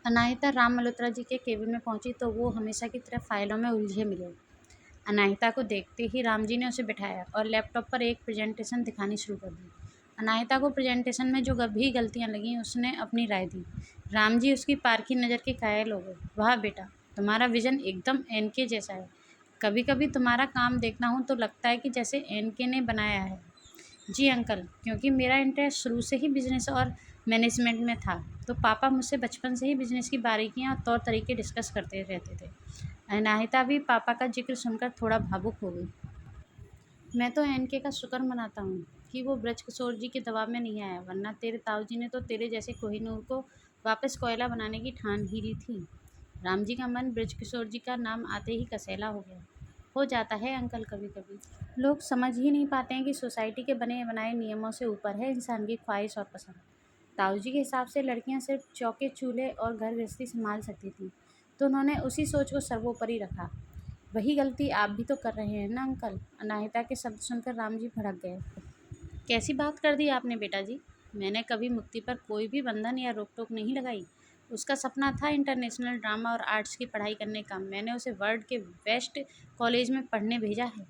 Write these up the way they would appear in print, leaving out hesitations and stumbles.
अनाहिता राम मल्होत्रा जी के केबिन में पहुंची तो वो हमेशा की तरह फाइलों में उलझे मिले। अनाहिता को देखते ही राम जी ने उसे बिठाया और लैपटॉप पर एक प्रेजेंटेशन दिखानी शुरू कर दी। अनाहिता को प्रेजेंटेशन में जो भी गलतियां लगीं उसने अपनी राय दी। राम जी उसकी पारखी नज़र के कायल हो गए। वाह बेटा, तुम्हारा विजन एकदम एनके जैसा है। कभी कभी तुम्हारा काम देखना हो तो लगता है कि जैसे एनके ने बनाया है। जी अंकल, क्योंकि मेरा इंटरेस्ट शुरू से ही बिजनेस और मैनेजमेंट में था, तो पापा मुझसे बचपन से ही बिजनेस की बारीकियां और तौर तरीके डिस्कस करते रहते थे। अनाहिता भी पापा का जिक्र सुनकर थोड़ा भावुक हो गई। मैं तो एनके का शुक्र मनाता हूँ कि वो ब्रजकिशोर जी के दबाव में नहीं आया, वरना तेरे ताऊजी ने तो तेरे जैसे कोहिनूर को वापस कोयला बनाने की ठान ही ली थी। राम जी का मन ब्रजकिशोर जी का नाम आते ही कसैला हो गया। हो जाता है अंकल, कभी कभी लोग समझ ही नहीं पाते हैं कि सोसाइटी के बने बनाए नियमों से ऊपर है इंसान की ख्वाहिश और पसंद। ताऊजी के हिसाब से लड़कियां सिर्फ चौके चूल्हे और घर गृहस्थी संभाल सकती थी, तो उन्होंने उसी सोच को सर्वोपरि रखा। वही गलती आप भी तो कर रहे हैं ना अंकल। अनाहिता के शब्द सुनकर राम जी भड़क गए। कैसी बात कर दी आपने बेटा जी। मैंने कभी मुक्ति पर कोई भी बंधन या रोक टोक नहीं लगाई। उसका सपना था इंटरनेशनल ड्रामा और आर्ट्स की पढ़ाई करने का। मैंने उसे वर्ल्ड के बेस्ट कॉलेज में पढ़ने भेजा है।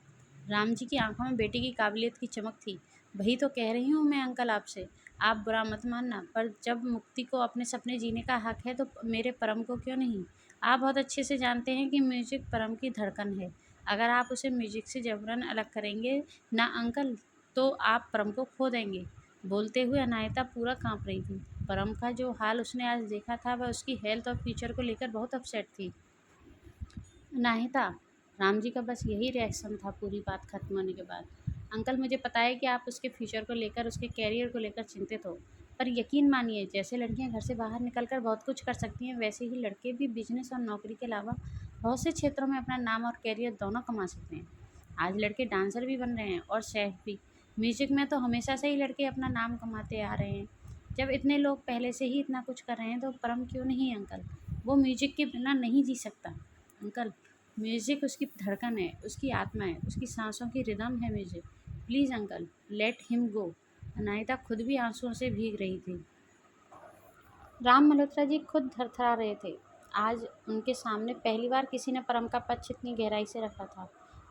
राम जी की आंखों में बेटी की काबिलियत की चमक थी। वही तो कह रही हूँ मैं अंकल आपसे। आप बुरा मत मानना, पर जब मुक्ति को अपने सपने जीने का हक है तो मेरे परम को क्यों नहीं। आप बहुत अच्छे से जानते हैं कि म्यूजिक परम की धड़कन है। अगर आप उसे म्यूजिक से जबरन अलग करेंगे ना अंकल, तो आप परम को खो देंगे। बोलते हुए अनायता पूरा कांप रही थी। परम का जो हाल उसने आज देखा था वह उसकी हेल्थ और फ्यूचर को लेकर बहुत अपसेट थी। अनाहिता, राम जी का बस यही रिएक्शन था पूरी बात खत्म होने के बाद। अंकल, मुझे पता है कि आप उसके फ्यूचर को लेकर, उसके कैरियर को लेकर चिंतित हो, पर यकीन मानिए, जैसे लड़कियां घर से बाहर निकलकर बहुत कुछ कर सकती हैं, वैसे ही लड़के भी बिजनेस और नौकरी के अलावा बहुत से क्षेत्रों में अपना नाम और कैरियर दोनों कमा सकते हैं। आज लड़के डांसर भी बन रहे हैं और शेफ भी। म्यूजिक में तो हमेशा से ही लड़के अपना नाम कमाते आ रहे हैं। जब इतने लोग पहले से ही इतना कुछ कर रहे हैं तो परम क्यों नहीं अंकल। वो म्यूजिक के बिना नहीं जी सकता अंकल। म्यूज़िक उसकी धड़कन है, उसकी आत्मा है, उसकी सांसों की रिदम है music. Please uncle, let him go. Anaita खुद भी आंसुओं से भीग रही थी। राम मल्होत्रा जी खुद थरथरा रहे थे। आज उनके सामने पहली बार किसी ने परम का पक्ष इतनी गहराई से रखा था।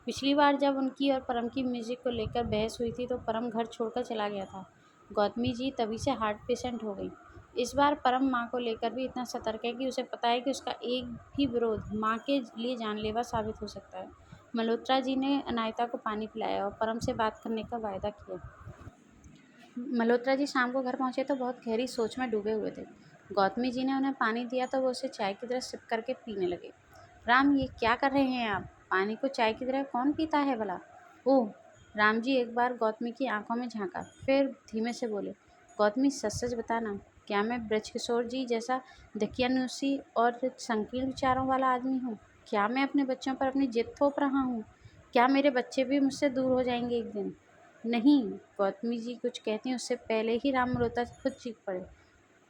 पिछली बार जब उनकी और परम की म्यूजिक को लेकर बहस हुई थी तो परम घर छोड़कर चला गया था। गौतमी जी तभी से हार्ट पेशेंट हो गई। इस बार परम माँ को लेकर भी इतना सतर्क है कि उसे पता है कि उसका एक भी विरोध माँ के लिए जानलेवा साबित हो सकता है। मल्होत्रा जी ने अनायता को पानी पिलाया और परम से बात करने का वायदा किया। मल्होत्रा जी शाम को घर पहुंचे तो बहुत गहरी सोच में डूबे हुए थे। गौतमी जी ने उन्हें पानी दिया तो वो उसे चाय की तरह सिप करके पीने लगे। राम, ये क्या कर रहे हैं आप। पानी को चाय की तरह कौन पीता है भला। ओह। राम जी एक बार गौतमी की आंखों में झांका, फिर धीमे से बोले, गौतमी, सच सच बताना, क्या मैं ब्रजकिशोर जी जैसा दकियानुसी और संकीर्ण विचारों वाला आदमी हूँ। क्या मैं अपने बच्चों पर अपनी जिद थोप रहा हूँ। क्या मेरे बच्चे भी मुझसे दूर हो जाएंगे एक दिन। नहीं। गौतमी जी कुछ कहती उससे पहले ही राम मल्होत्रा खुद चीख पड़े।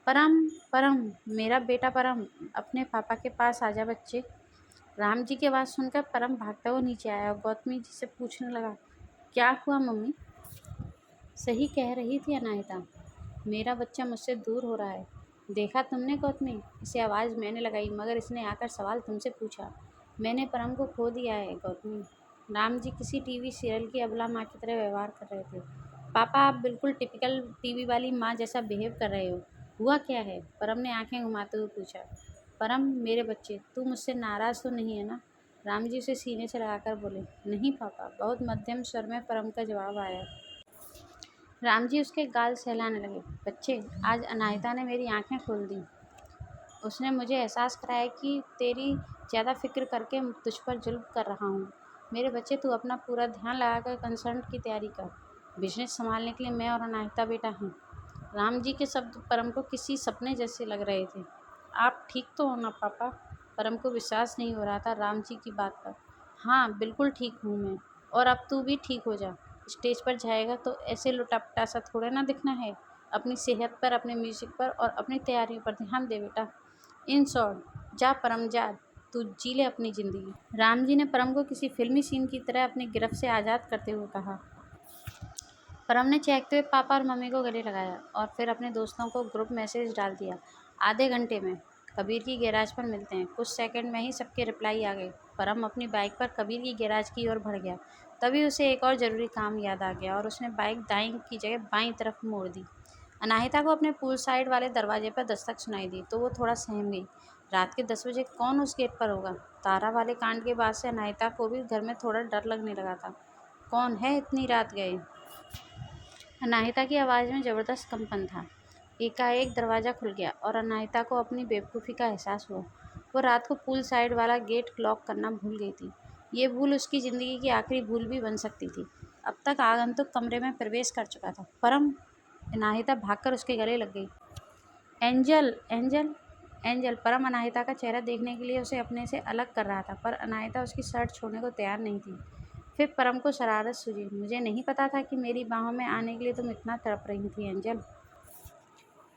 परम, परम, मेरा बेटा परम, अपने पापा के पास आजा बच्चे। राम जी की आवाज़ सुनकर परम भागता हुआ नीचे आया और गौतमी जी से पूछने लगा, क्या हुआ मम्मी। सही कह रही थी अनायता, मेरा बच्चा मुझसे दूर हो रहा है। देखा तुमने गौतमी, इसे आवाज़ मैंने लगाई मगर इसने आकर सवाल तुमसे पूछा। मैंने परम को खो दिया है गौतमी। राम जी किसी टीवी सीरियल की अबला माँ की तरह व्यवहार कर रहे थे। पापा, आप बिल्कुल टिपिकल टीवी वाली माँ जैसा बिहेव कर रहे हो। हुआ क्या है। परम ने आंखें घुमाते हुए पूछा। परम, मेरे बच्चे, तू मुझसे नाराज़ तो नहीं है ना। राम जी उसे सीने से लगाकर बोले। नहीं पापा, बहुत मध्यम स्वर में परम का जवाब आया। राम जी उसके गाल सहलाने लगे। बच्चे, आज अनायता ने मेरी आंखें खोल दी। उसने मुझे एहसास कराया कि तेरी ज़्यादा फिक्र करके तुझ पर जुल्म कर रहा हूँ। मेरे बच्चे, तू अपना पूरा ध्यान लगाकर कंसर्ट की तैयारी कर। बिजनेस संभालने के लिए मैं और अनायता बेटा हैं। राम जी के शब्द परम को किसी सपने जैसे लग रहे थे। आप ठीक तो हो ना पापा। परम को विश्वास नहीं हो रहा था राम जी की बात पर। हाँ, बिल्कुल ठीक हूँ मैं। और अब तू भी ठीक हो जा। स्टेज पर जाएगा तो ऐसे लुटा-पुटा सा थोड़े ना दिखना है। अपनी सेहत पर, अपने म्यूजिक पर और अपनी तैयारियों पर ध्यान दे बेटा। इन शॉर्ट, जा परम जा, तू जी ले अपनी ज़िंदगी। राम जी ने परम को किसी फिल्मी सीन की तरह अपनी गिरफ्त से आज़ाद करते हुए कहा। परम ने चहकते हुए पापा और मम्मी को गले लगाया और फिर अपने दोस्तों को ग्रुप मैसेज डाल दिया। आधे घंटे में कबीर की गैराज पर मिलते हैं। कुछ सेकंड में ही सबके रिप्लाई आ गए। परम अपनी बाइक पर कबीर की गैराज की ओर बढ़ गया। तभी उसे एक और ज़रूरी काम याद आ गया और उसने बाइक दाईं की जगह बाईं तरफ मोड़ दी। अनाहिता को अपने पूल साइड वाले दरवाजे पर दस्तक सुनाई दी तो वो थोड़ा सहम गई। रात के 10 बजे कौन उस गेट पर होगा? तारा वाले कांड के बाद से अनाहिता को भी घर में थोड़ा डर लगने लगा था। कौन है इतनी रात गए? अनाहिता की आवाज़ में ज़बरदस्त कंपन था। एकाएक दरवाज़ा खुल गया और अनाहिता को अपनी बेवकूफ़ी का एहसास हुआ। वो रात को पूल साइड वाला गेट लॉक करना भूल गई थी। ये भूल उसकी ज़िंदगी की आखिरी भूल भी बन सकती थी। अब तक आगंतुक कमरे में प्रवेश कर चुका था। परम! अनाहिता भागकर उसके गले लग गई। एंजल! एंजल! एंजल! परम अनाहिता का चेहरा देखने के लिए उसे अपने से अलग कर रहा था, पर अनाहिता उसकी शर्ट छोड़ने को तैयार नहीं थी। फिर परम को शरारत सूझी। मुझे नहीं पता था कि मेरी बाहों में आने के लिए तुम इतना तड़प रही थी, एंजल।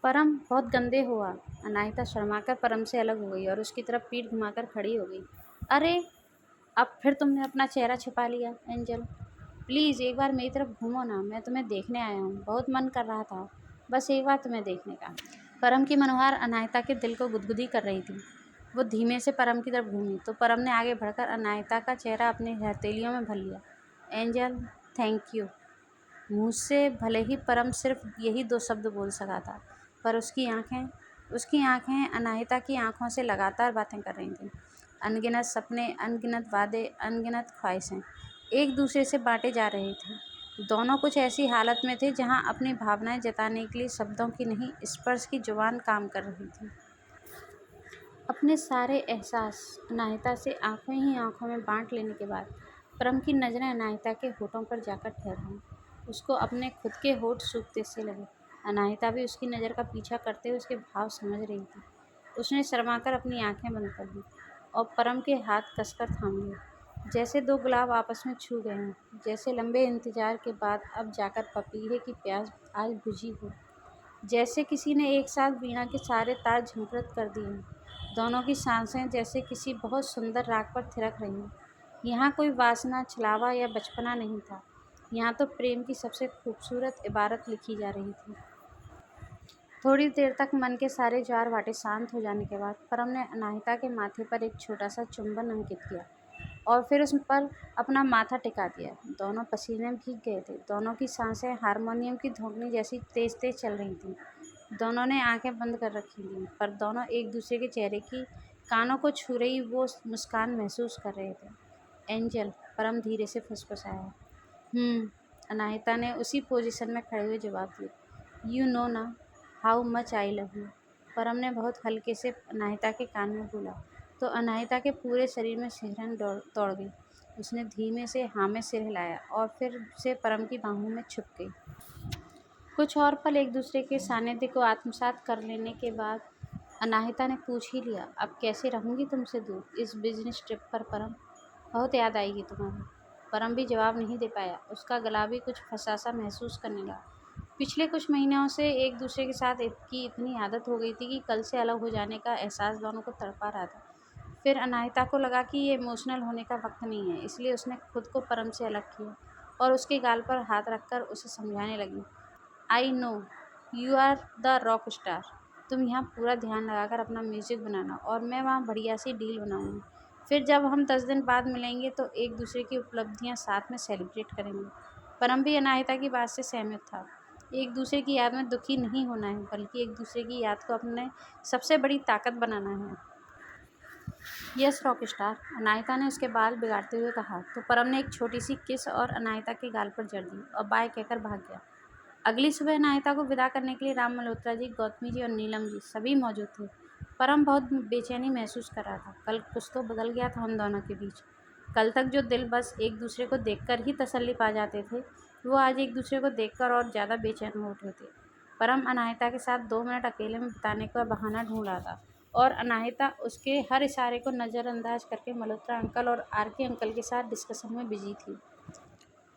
परम, बहुत गंदे हो आप। अनाहिता शर्माकर परम से अलग हो गई और उसकी तरफ पीठ घुमाकर खड़ी हो गई। अरे, अब फिर तुमने अपना चेहरा छिपा लिया, एंजल। प्लीज़ एक बार मेरी तरफ घूमो ना, मैं तुम्हें देखने आया हूँ। बहुत मन कर रहा था बस एक बार तुम्हें देखने का। परम की मनोहार अनाहिता के दिल को गुदगुदी कर रही थी। वो धीमे से परम की तरफ घूमी तो परम ने आगे बढ़कर अनाहिता का चेहरा अपनी हथेलियों में भर लिया। Angel, thank you. मुँह से भले ही परम सिर्फ यही 2 शब्द बोल सका था, पर उसकी आँखें अनाहिता की आँखों से लगातार बातें कर रही थीं। अनगिनत सपने, अनगिनत वादे, अनगिनत ख्वाहिशें एक दूसरे से बाँटे जा रहे थे। दोनों कुछ ऐसी हालत में थे जहाँ अपनी भावनाएँ जताने के लिए शब्दों की नहीं, स्पर्श की ज़ुबान काम कर रही थी। अपने सारे एहसास अनाहिता से आँखों ही आँखों में बाँट लेने के बाद परम की नज़रें अनाहिता के होठों पर जाकर ठहर गईं। उसको अपने खुद के होठ सूखते से लगे। अनाहिता भी उसकी नज़र का पीछा करते हुए उसके भाव समझ रही थी। उसने शर्माकर अपनी आंखें बंद कर लीं और परम के हाथ कसकर थाम लिए। जैसे 2 गुलाब आपस में छू गए हों, जैसे लंबे इंतजार के बाद अब जाकर पपीहे की प्यास आज बुझी हो, जैसे किसी ने एक साथ वीणा के सारे तार झंकृत कर दिए हों। दोनों की सांसें जैसे किसी बहुत सुंदर राग पर थिरक रही हों। यहाँ कोई वासना, छलावा या बचपना नहीं था। यहाँ तो प्रेम की सबसे खूबसूरत इबारत लिखी जा रही थी। थोड़ी देर तक मन के सारे ज्वार भाटे शांत हो जाने के बाद परम ने अनाहिता के माथे पर एक छोटा सा चुंबन अंकित किया और फिर उस पर अपना माथा टिका दिया। दोनों पसीने में भीग गए थे। दोनों की सांसें हारमोनियम की धोकनी जैसी तेज तेज चल रही थीं। दोनों ने आंखें बंद कर रखी थीं, पर दोनों एक दूसरे के चेहरे की कानों को छू रही वो मुस्कान महसूस कर रहे थे। एंजल, परम धीरे से फुसफुसाया। अनाहिता ने उसी पोजीशन में खड़े हुए जवाब दिया। यू नो ना how much I love you. परम ने बहुत हल्के से अनाहिता के कान में बोला तो अनाहिता के पूरे शरीर में सिहरन दौड़ गई। उसने धीमे से हाँ में सिर हिलाया और फिर से परम की बाहों में छुप गई। कुछ और पल एक दूसरे के सानिध्य को आत्मसात कर लेने के बाद अनाहिता ने पूछ ही लिया, अब कैसे रहूँगी तुमसे दूर इस बिजनेस ट्रिप पर परम? बहुत याद आएगी तुम्हारी। परम भी जवाब नहीं दे पाया। उसका गला भी कुछ फंसा सा महसूस करने लगा। पिछले कुछ महीनों से एक दूसरे के साथ की इतनी आदत हो गई थी कि कल से अलग हो जाने का एहसास दोनों को तड़पा रहा था। फिर अनाहिता को लगा कि ये इमोशनल होने का वक्त नहीं है, इसलिए उसने खुद को परम से अलग किया और उसके गाल पर हाथ रखकर उसे समझाने लगी। I know you are the rock star. तुम यहाँ पूरा ध्यान लगाकर अपना म्यूज़िक बनाना और मैं वहाँ बढ़िया सी डील बनाऊँगी। फिर जब हम 10 दिन बाद मिलेंगे तो एक दूसरे की उपलब्धियाँ साथ में सेलिब्रेट करेंगे। परम भी अनाहिता की बात से सहमत था। एक दूसरे की याद में दुखी नहीं होना है, बल्कि एक दूसरे की याद को अपने सबसे बड़ी ताकत बनाना है। यस रॉक स्टार, अनाहिता ने उसके बाल बिगाड़ते हुए कहा तो परम ने एक छोटी सी किस और अनाहिता के गाल पर जड़ दी और बाय कहकर भाग गया। अगली सुबह अनाहिता को विदा करने के लिए राम मल्होत्रा जी, गौतमी जी और नीलम जी सभी मौजूद थे। परम बहुत बेचैनी महसूस कर रहा था। कल कुछ तो बदल गया था उन दोनों के बीच। कल तक जो दिल बस एक दूसरे को देखकर ही तसल्ली पा जाते थे, वो आज एक दूसरे को देखकर और ज़्यादा बेचैन हो उठे थे। परम अनाहिता के साथ 2 मिनट अकेले में बिताने का बहाना ढूंढ रहा था और अनाहिता उसके हर इशारे को नज़रअंदाज करके मल्होत्रा अंकल और आर.के. अंकल के साथ डिस्कशन में बिजी थी।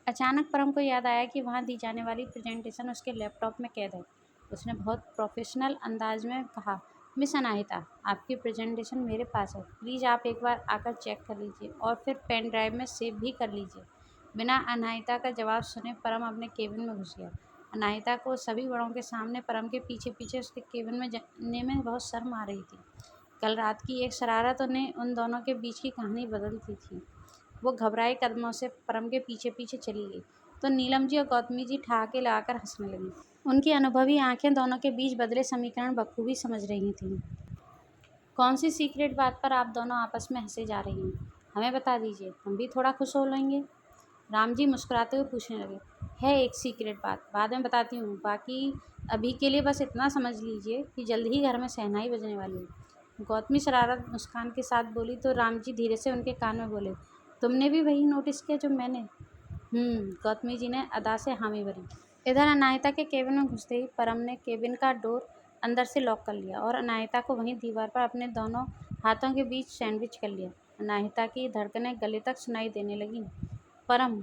अचानक परम को याद आया कि वहाँ दी जाने वाली प्रेजेंटेशन उसके लैपटॉप में कैद है। उसने बहुत प्रोफेशनल अंदाज में कहा, मिस अनाहिता, आपकी प्रेजेंटेशन मेरे पास है। प्लीज़ आप एक बार आकर चेक कर लीजिए और फिर पेन ड्राइव में सेव भी कर लीजिए। बिना अनाहिता का जवाब सुने परम अपने केबिन में घुस गया। अनाहिता को सभी बड़ों के सामने परम के पीछे पीछे उसके केबिन में जाने में बहुत शर्म आ रही थी। कल रात की एक शरारत ने उन दोनों के बीच की कहानी बदल दी थी। वो घबराए कदमों से परम के पीछे पीछे चली गई तो नीलम जी और गौतमी जी ठहाके लगाकर हंसने लगी। उनकी अनुभवी आंखें दोनों के बीच बदले समीकरण बखूबी समझ रही थीं। कौन सी सीक्रेट बात पर आप दोनों आपस में हंसे जा रही हैं? हमें बता दीजिए, हम भी थोड़ा खुश हो लेंगे। राम जी मुस्कुराते हुए पूछने लगे। है एक सीक्रेट बात, बाद में बताती हूँ। बाकी अभी के लिए बस इतना समझ लीजिए कि जल्द ही घर में शहनाई बजने वाली है। गौतमी शरारत मुस्कान के साथ बोली तो राम जी धीरे से उनके कान में बोले, तुमने भी वही नोटिस किया जो मैंने? गौतमी जी ने अदा से हामी भरी। इधर अनायता के केबिन में घुसते ही परम ने केबिन का डोर अंदर से लॉक कर लिया और अनायता को वहीं दीवार पर अपने दोनों हाथों के बीच सैंडविच कर लिया। अनायता की धड़कनें गले तक सुनाई देने लगीं। परम,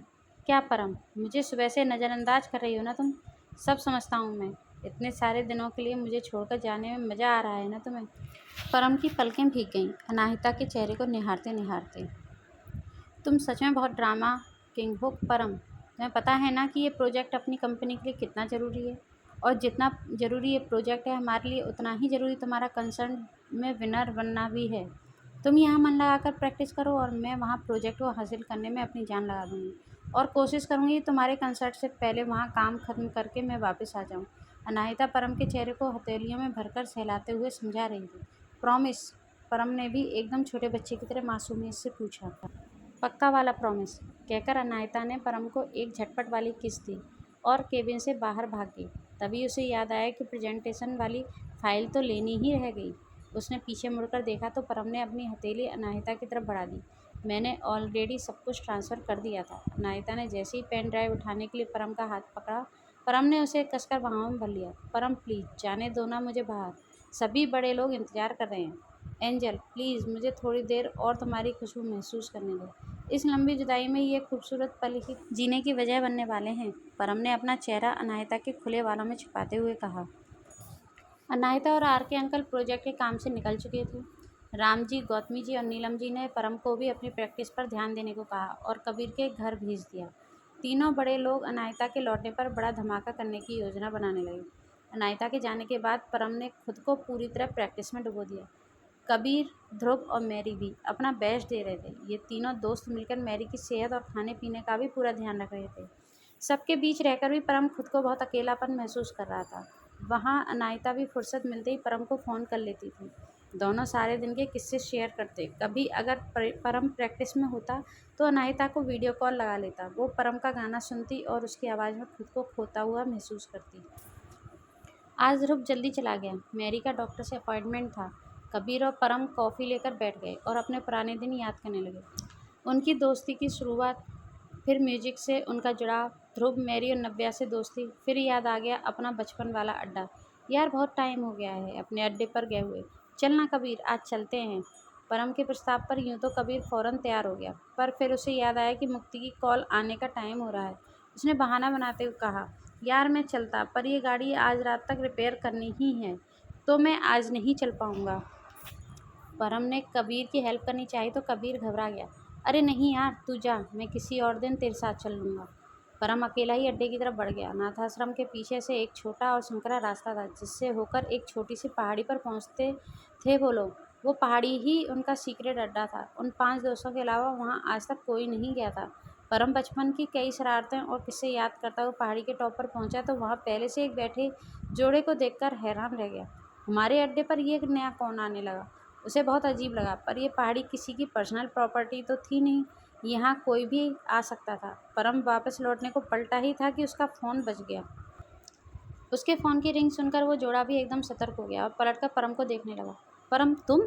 क्या परम, मुझे सुबह से नज़रअंदाज कर रही हो ना तुम? सब समझता हूँ मैं। इतने सारे दिनों के लिए मुझे छोड़कर जाने में मज़ा आ रहा है ना तुम्हें? परम की पलकें भीग गईं अनायता के चेहरे को निहारते निहारते। तुम सच में बहुत ड्रामा किंग हो परम। तुम्हें पता है ना कि ये प्रोजेक्ट अपनी कंपनी के लिए कितना ज़रूरी है, और जितना ज़रूरी ये प्रोजेक्ट है हमारे लिए, उतना ही ज़रूरी तुम्हारा कंसर्न में विनर बनना भी है। तुम यहाँ मन लगाकर प्रैक्टिस करो और मैं वहाँ प्रोजेक्ट को हासिल करने में अपनी जान लगा दूँगी और कोशिश करूँगी तुम्हारे कंसर्ट से पहले वहाँ काम ख़त्म करके मैं वापस आ जाऊँ। अनाहिता परम के चेहरे को हथेलियों में भरकर सहलाते हुए समझा रही थी। प्रॉमिस? परम ने भी एकदम छोटे बच्चे की तरह मासूमियत से पूछा। पक्का वाला प्रॉमिस, कहकर अनायता ने परम को एक झटपट वाली किस दी और केबिन से बाहर भाग गई। तभी उसे याद आया कि प्रेजेंटेशन वाली फाइल तो लेनी ही रह गई। उसने पीछे मुड़कर देखा तो परम ने अपनी हथेली अनायता की तरफ बढ़ा दी। मैंने ऑलरेडी सब कुछ ट्रांसफ़र कर दिया था। अनायता ने जैसे ही पेन ड्राइव उठाने के लिए परम का हाथ पकड़ा, परम ने उसे कसकर बाहों में भर लिया। परम प्लीज़ जाने दो ना मुझे बाहर, सभी बड़े लोग इंतज़ार कर रहे हैं। एंजल प्लीज़ मुझे थोड़ी देर और तुम्हारी खुशबू महसूस करने दो। इस लंबी जुदाई में ये खूबसूरत पल ही जीने की वजह बनने वाले हैं। परम ने अपना चेहरा अनायता के खुले बालों में छुपाते हुए कहा। अनायता और आर के अंकल प्रोजेक्ट के काम से निकल चुके थे। राम जी, गौतमी जी और नीलम जी ने परम को भी अपनी प्रैक्टिस पर ध्यान देने को कहा और कबीर के घर भेज दिया। तीनों बड़े लोग अनायता के लौटने पर बड़ा धमाका करने की योजना बनाने लगे। अनायता के जाने के बाद परम ने खुद को पूरी तरह प्रैक्टिस में डुबो दिया। कबीर, ध्रुव और मैरी भी अपना बेस्ट दे रहे थे। ये तीनों दोस्त मिलकर मैरी की सेहत और खाने पीने का भी पूरा ध्यान रख रहे थे। सबके बीच रहकर भी परम खुद को बहुत अकेलापन महसूस कर रहा था। वहाँ अनायता भी फुर्सत मिलते ही परम को फ़ोन कर लेती थी। दोनों सारे दिन के किस्से शेयर करते। कभी अगर परम प्रैक्टिस में होता तो अनायता को वीडियो कॉल लगा लेता। वो परम का गाना सुनती और उसकी आवाज़ में खुद को खोता हुआ महसूस करती। आज ध्रुव जल्दी चला गया। मैरी का डॉक्टर से अपॉइंटमेंट था। कबीर और परम कॉफ़ी लेकर बैठ गए और अपने पुराने दिन याद करने लगे। उनकी दोस्ती की शुरुआत, फिर म्यूजिक से उनका जुड़ाव, ध्रुव, मैरी और नव्या से दोस्ती, फिर याद आ गया अपना बचपन वाला अड्डा। यार बहुत टाइम हो गया है अपने अड्डे पर गए हुए। चल ना कबीर, आज चलते हैं। परम के प्रस्ताव पर यूँ तो कबीर फ़ौरन तैयार हो गया, पर फिर उसे याद आया कि मुक्ति की कॉल आने का टाइम हो रहा है। उसने बहाना बनाते हुए कहा, यार मैं चलता, पर ये गाड़ी आज रात तक रिपेयर करनी ही है, तो मैं आज नहीं चल पाऊँगा। परम ने कबीर की हेल्प करनी चाहिए तो कबीर घबरा गया। अरे नहीं यार, तू जा, मैं किसी और दिन तेरे साथ चल लूँगा। परम अकेला ही अड्डे की तरफ बढ़ गया। अनाथाश्रम के पीछे से एक छोटा और संकरा रास्ता था जिससे होकर एक छोटी सी पहाड़ी पर पहुँचते थे वो लोग। वो पहाड़ी ही उनका सीक्रेट अड्डा था। उन 5 दोस्तों के अलावा वहाँ आज तक कोई नहीं गया था। परम बचपन की कई शरारतें और किस्से याद करता हुआ पहाड़ी के टॉप पर पहुँचा तो वहाँ पहले से एक बैठे जोड़े को देखकर हैरान रह गया। हमारे अड्डे पर ये नया कौन आने लगा? उसे बहुत अजीब लगा, पर यह पहाड़ी किसी की पर्सनल प्रॉपर्टी तो थी नहीं, यहाँ कोई भी आ सकता था। परम वापस लौटने को पलटा ही था कि उसका फ़ोन बज गया। उसके फ़ोन की रिंग सुनकर वो जोड़ा भी एकदम सतर्क हो गया और पलटकर परम को देखने लगा। परम तुम?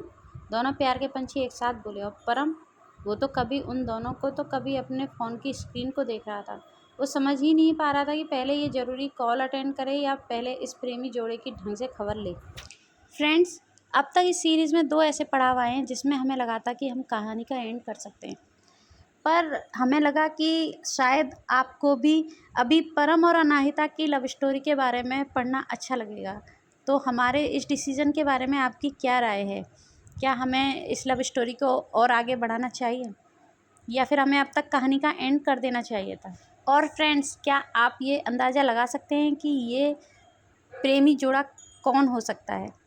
दोनों प्यार के पंछी एक साथ बोले। और परम? वो तो कभी उन दोनों को तो कभी अपने फ़ोन की स्क्रीन को देख रहा था। वो समझ ही नहीं पा रहा था कि पहले ये ज़रूरी कॉल अटेंड करे या पहले इस प्रेमी जोड़े की ढंग से खबर ले। फ्रेंड्स, अब तक इस सीरीज़ में 2 ऐसे पड़ाव आए हैं जिसमें हमें लगा था कि हम कहानी का एंड कर सकते हैं, पर हमें लगा कि शायद आपको भी अभी परम और अनाहिता की लव स्टोरी के बारे में पढ़ना अच्छा लगेगा। तो हमारे इस डिसीज़न के बारे में आपकी क्या राय है? क्या हमें इस लव स्टोरी को और आगे बढ़ाना चाहिए या फिर हमें अब तक कहानी का एंड कर देना चाहिए था? और फ्रेंड्स, क्या आप ये अंदाज़ा लगा सकते हैं कि ये प्रेमी जोड़ा कौन हो सकता है?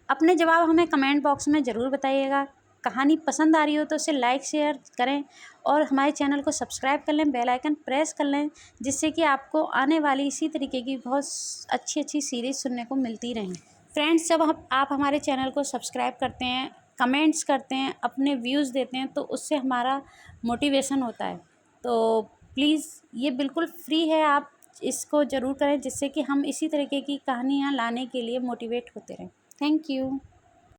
अपने जवाब हमें कमेंट बॉक्स में ज़रूर बताइएगा। कहानी पसंद आ रही हो तो उसे लाइक शेयर करें और हमारे चैनल को सब्सक्राइब कर लें, बेल आइकन प्रेस कर लें, जिससे कि आपको आने वाली इसी तरीके की बहुत अच्छी सीरीज़ सुनने को मिलती रहें। फ्रेंड्स, जब आप हमारे चैनल को सब्सक्राइब करते हैं, कमेंट्स करते हैं, अपने व्यूज़ देते हैं, तो उससे हमारा मोटिवेशन होता है। तो प्लीज़ ये बिल्कुल फ्री है, आप इसको ज़रूर करें, जिससे कि हम इसी तरीके की कहानियाँ लाने के लिए मोटिवेट होते रहें। Thank you.